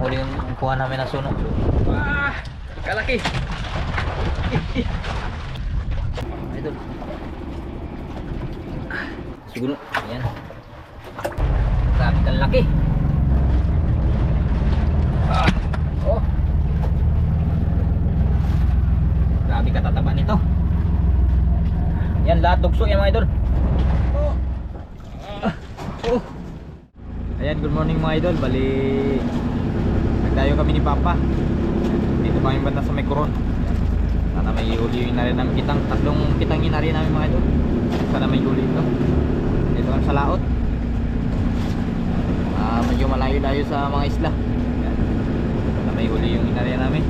huli yung kuha namin na suno. Ah, kalaki. Idol. Siguro, ayan. Grabe kalaki. Oh. Grabe katataba nito. Yan lahat dugso yan mga idol. Oh. Ayan, good morning mga idol. Bali nagdayo kami ni Papa. Dito kami banda sa may Coron. Sana may huli na rin namin kitang. Tatlong kitang inari namin mga idol. Sana may huli ito. Dito kami sa laot. Medyo malayo-layo sa mga isla. Ayan. Sana may huli yung inari namin.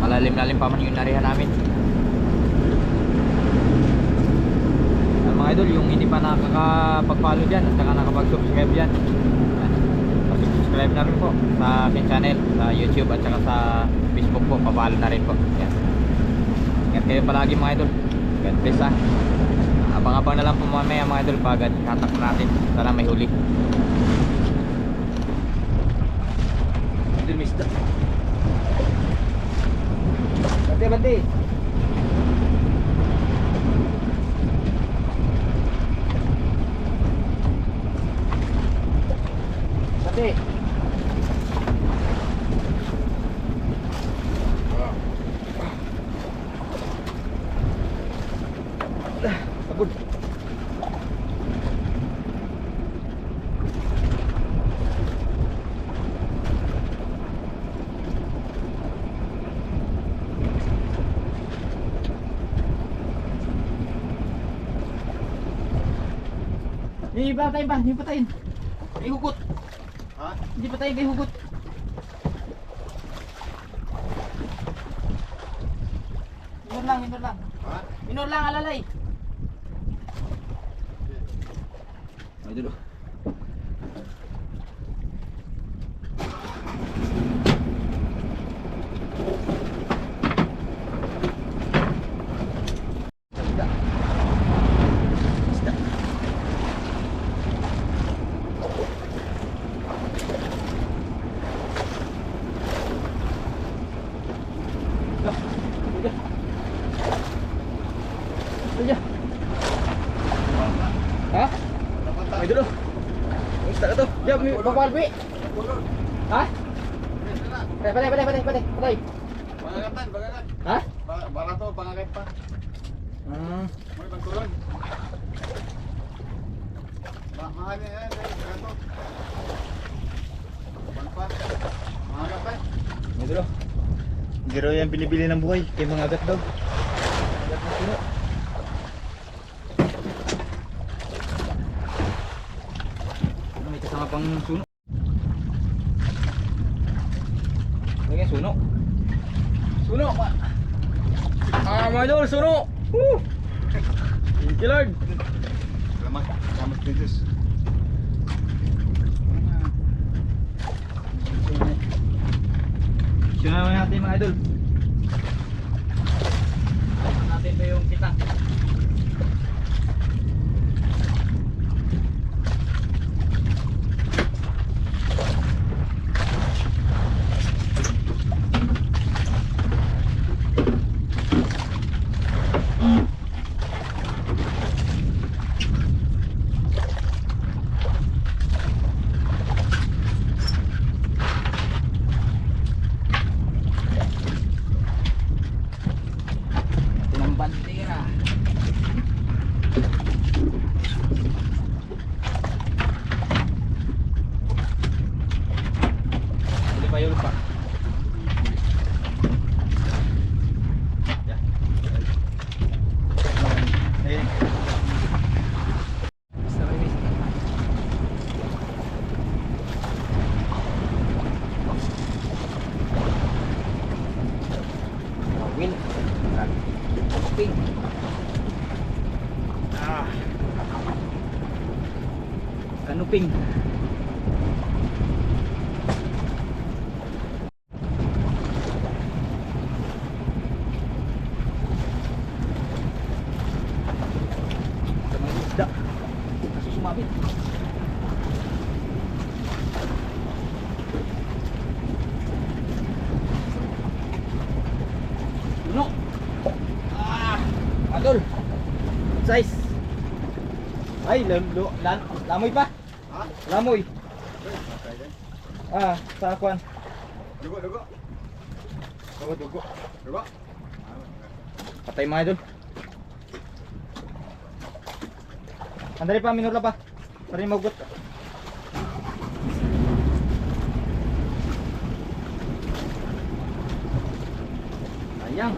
Malalim-lalim pa man yung inarihan namin. Mga idol, yung hindi pa nakakapag-follow dyan at saka nakapag-subscribe dyan, subscribe na rin po sa aking channel sa YouTube at saka sa Facebook po, pa-follow na rin po. Yan. Ingat kayo palagi mga idol. God bless ha. Abang-abang na lang po mamaya mga idol pag katak natin. Sana may huli. Idol misda. Bante. Bante. Pagod. Hindi patayin ba? Hindi patayin. May hugot. Ha? Hindi patayin, may hugot. Minor lang, minor lang. Ha? Minor lang, alalay. Ay, dulo. Ha? Ay dulu. Ustaz tu. Jom bawa duit. Ha? Patay. Pangangatan. Ha? Bala to, pangagat pa. May pagkulon. Mahal yan, gato. Panpa. Mangagat pa. Ay dulu. Hindi raw yan binibili ng buhay, kay mga agat daw. Agat na suno. May kasama pang suno. Lagyan suno. Suno pa. Mga idol, suno. Thank you Lord. Salamat princess. Sino naman natin mga idol. Tignan natin pa yung kita. Bandera. Hindi pa yun pa. Ya. Ayun. Win. Ping. Kanuping. Sa mga isda. Kaso sumabit. size. Ay, lamoy pa. Ha? Lamoy. Okay din. Sa kwan. Dugo, dugo. Dugo. Dugo. Patay mga idol. Andali pa, minor lang pa. Para yung magugot. Sayang.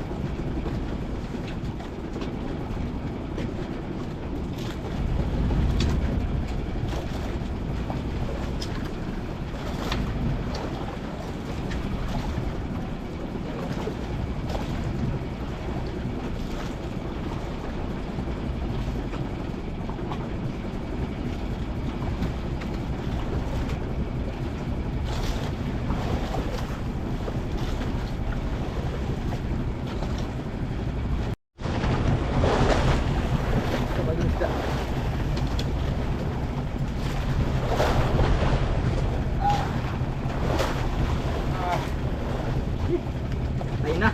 Ayun na.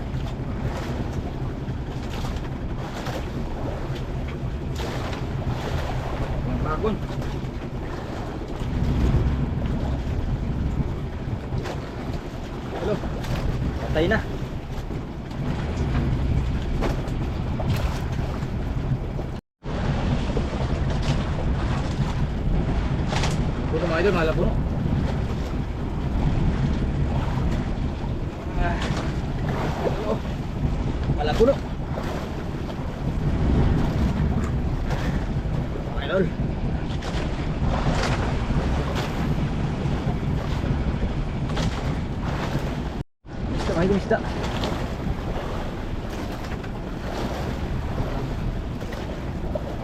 Ang bagon. Hello. Patay na. Puno mga idol, mahal puno. Wala puno. Mga idol. Isda mga idol, isda.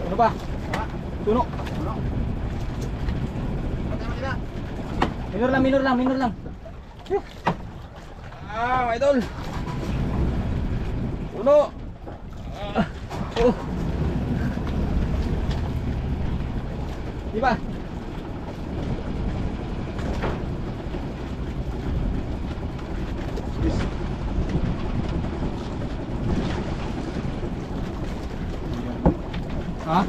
Puno ba? Puno. Ano? Patay mo sila. Minor lang. Mga idol. Puno. Oh. Di ba? Yes. Ha?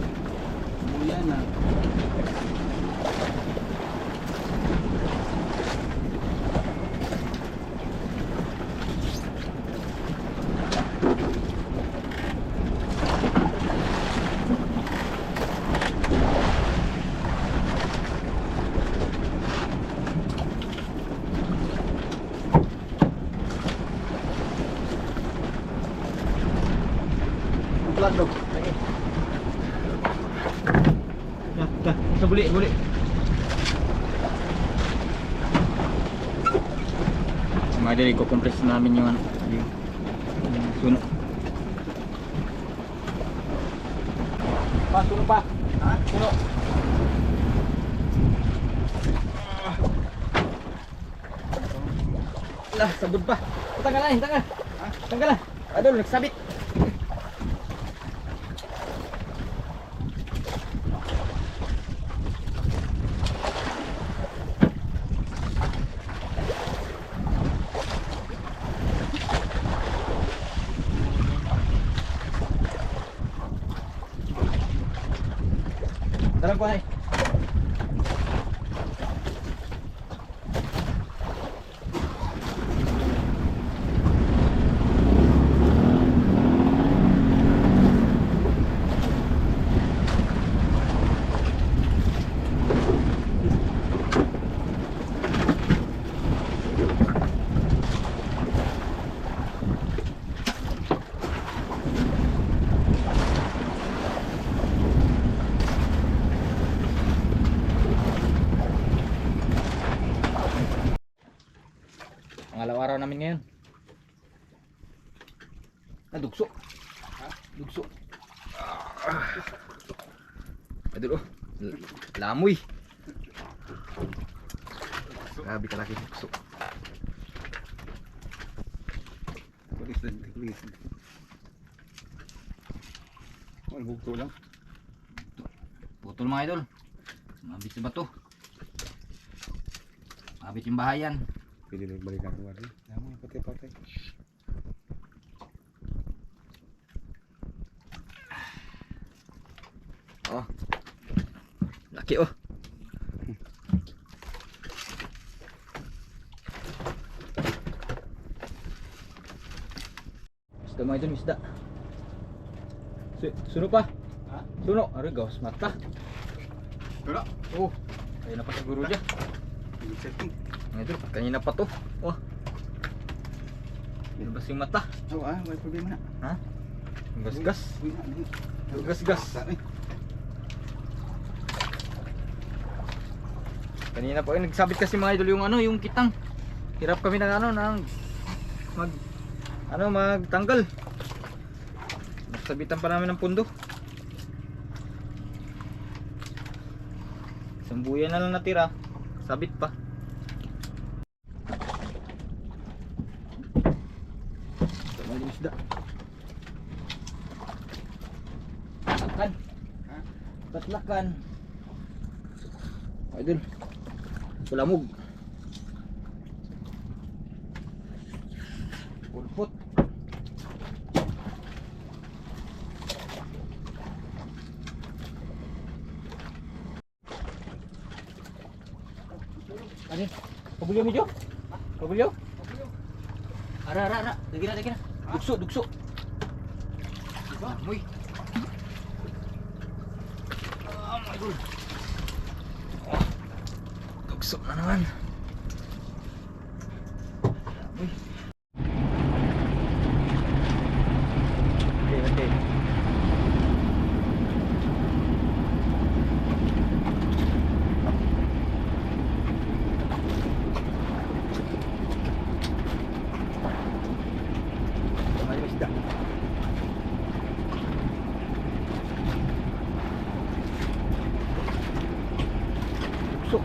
Buyan na. Pelan dong. Dah. Kita boleh. Mga idol, i-compress namin yung suno. Suno pa. Ha? Suno. Lah, sabod pa. Tanggal na. Ha? Tanggal na. Idol, nagsabit. Darang ko ay. Pangalaw araw namin ngayon. Dugso. Dugso. Aduh, oh. Lamoy. Grabe kalaki dugso. Tulis. Oh, bugto lang. Putol mga idol. Mabit sa bato. Mabit yung bahayan. Pwede na balikan ko rin. Tama, patay. Oh. Laki oh. Isda mga idol, isda. Suno pa. Ha? Suno, aray gawas mata. Wala. Oh, kaya na pa siguro dyan. Setting. Mga idol, kanina pa to. Oh. Nilabas yung mata. Oh, may problema na. Ha? Ang gasgas. Uy, na, uy. Gasgas. Saan eh? Kanina po nagsabit kasi mga idol yung ano, yung kitang. Hirap kami ng ano, ng magtanggal. Nagsabitan pa namin ng pundo. Isang buya na lang natira. Sabit pa. Ito yung isda. Tatlakan. Ha? Tatlakan. Idol. Pulamog. Pulpot. Ano? Pabulyo medyo? Pabulyo? Ara. Lagi na. Dukso. Diba? Amoy. Oh my God. Dukso na naman. Amoy. Okay. May isda. Dukso.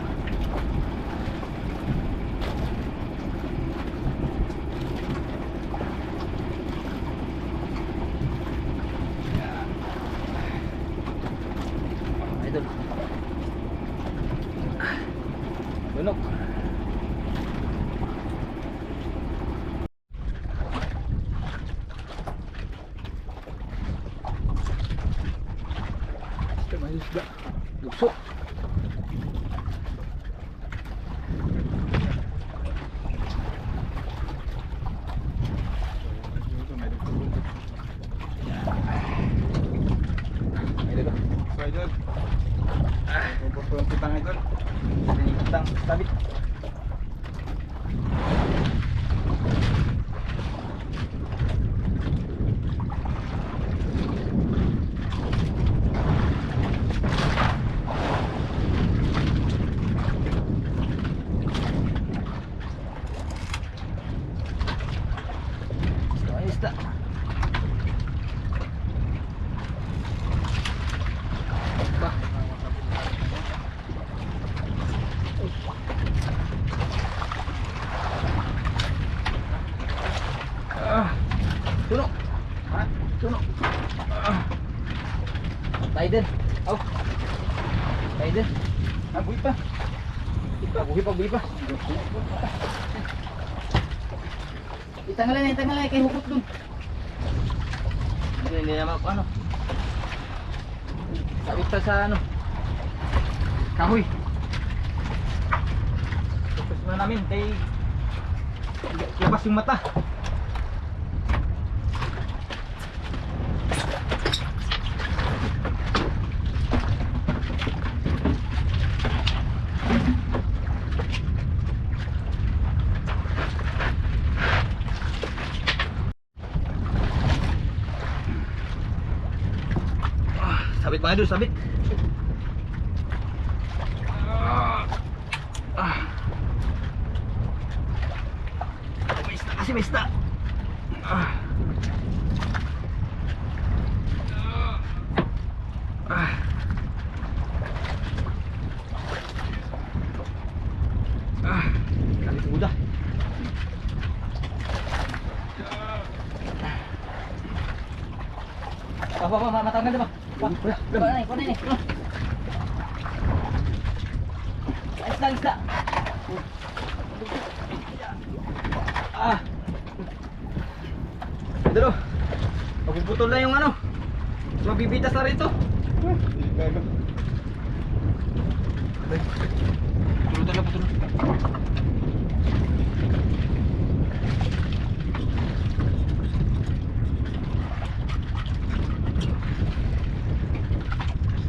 Idol. Lunok. Ito may isda. Dukso. Idol. So, idol. Pupulong kitang idol. Kitang sabit. May isda. Ba. Tuno. Ha? Tuno. Biden. Oh. Biden. Buhay pa. Buhi pa. Itangalay kay hukot dun. Hindi naman ano. Sabit pa sa ano. Kahoy. Tapos na namin kay labas yung mata. Sabit mga idol, sabit. May isda. Kalit muda. Matanggal na ba? Kuha na ini. Isda. Idol, mapuputol na yung ano. Mabibitas na rito. Gago. Tulog talaga, tulog.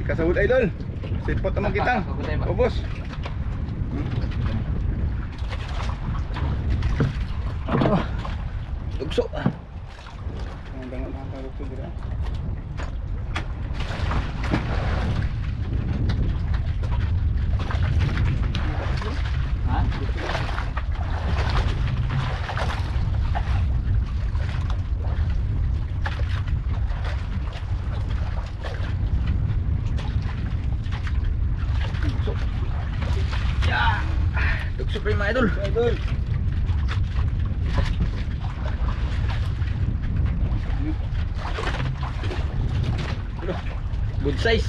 Kasawod idol. Sipot naman kita. Ubos. Oh, tugso. Ang dangan ng tugso dira. Ha? Tugso. Ya. Tugso pa yung mga idol. Idol. Good size.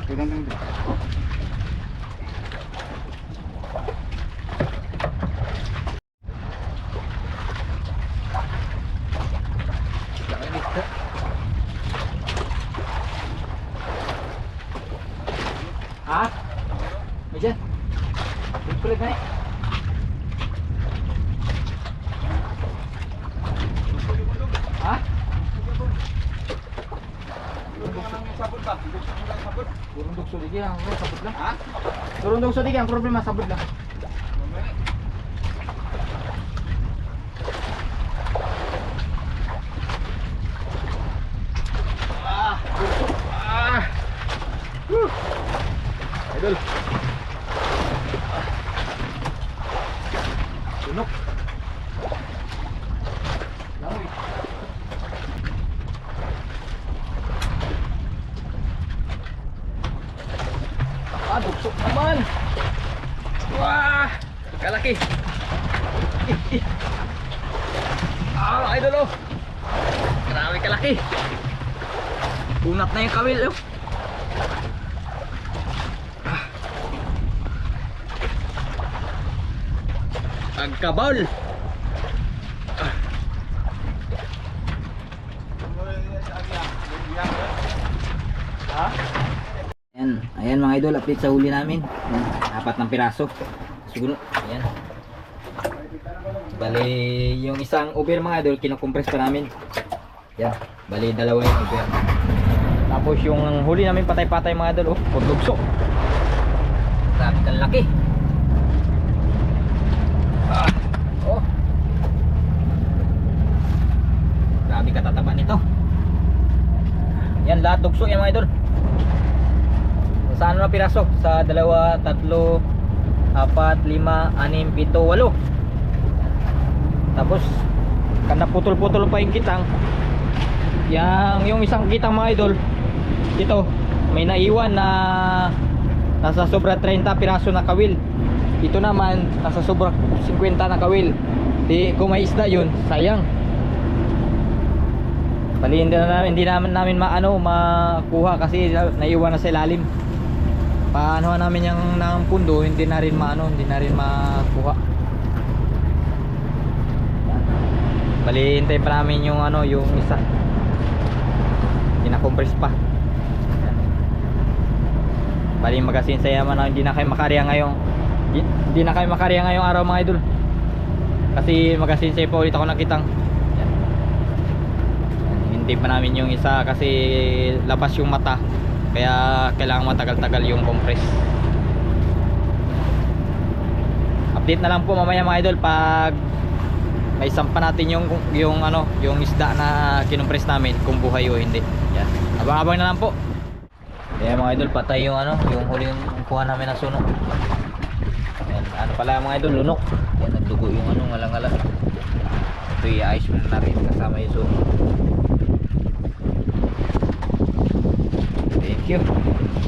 Tudang dito. Ha? May dyan? Kulit na eh. Ha? Turun dugso digi ang sabot lang. Ha? Turun dugso digi ang problema sabot lang. Ah. Idol. Tunok. Langoy. Dugso naman. Wah, kalaki. Idol oh. Grabe kalaki. Punat na yung kawil oh. Agkabal. Ha? Ayan mga idol, update sa huli namin. Ayan, 4 ng piraso. Siguro, ayan. Bali, yung isang over mga idol, kinukompress pa namin. Ayan, bali 2 yung over. Tapos yung huli namin patay-patay mga idol, oh, pagdugso. Grabe kang laki. Oh. Grabe katataba nito. Yan lahat dugso yan mga idol. Sa ano na piraso? Sa 2, 3, 4, 5, 6, 7, 8. Tapos kada putol-putol pa yung kitang. Yung isang kitang mga idol, ito may naiwan na nasa sobra 30 piraso na kawil. Ito naman nasa sobra 50 na kawil. Di kung may isda yun, sayang. Bali hindi namin makuha kasi naiwan na sa ilalim. Paano namin yung ng pundo, hindi na rin makuha. Bali hintay pa namin yung yung isa. Kinakompress pa. Bali magasin saya man hindi na kayo makarya ngayong araw mga idol. Kasi magasin saya pa ulit ako nakitang. Hintay pa namin yung isa kasi labas yung mata. Kaya kailangan matagal-tagal yung compress. Update na lang po mamaya mga idol pag may sampa natin yung isda na kinompress namin kung buhay o hindi. Yan. Abang-abang na lang po. Kaya mga idol, patay yung yung huling kuha namin ng sunog. Yan, pala mga idol, lunok. Yan, nagdugo yung ngala-ngala. Ito i-ice muna natin kasama yung sunog. Thank you.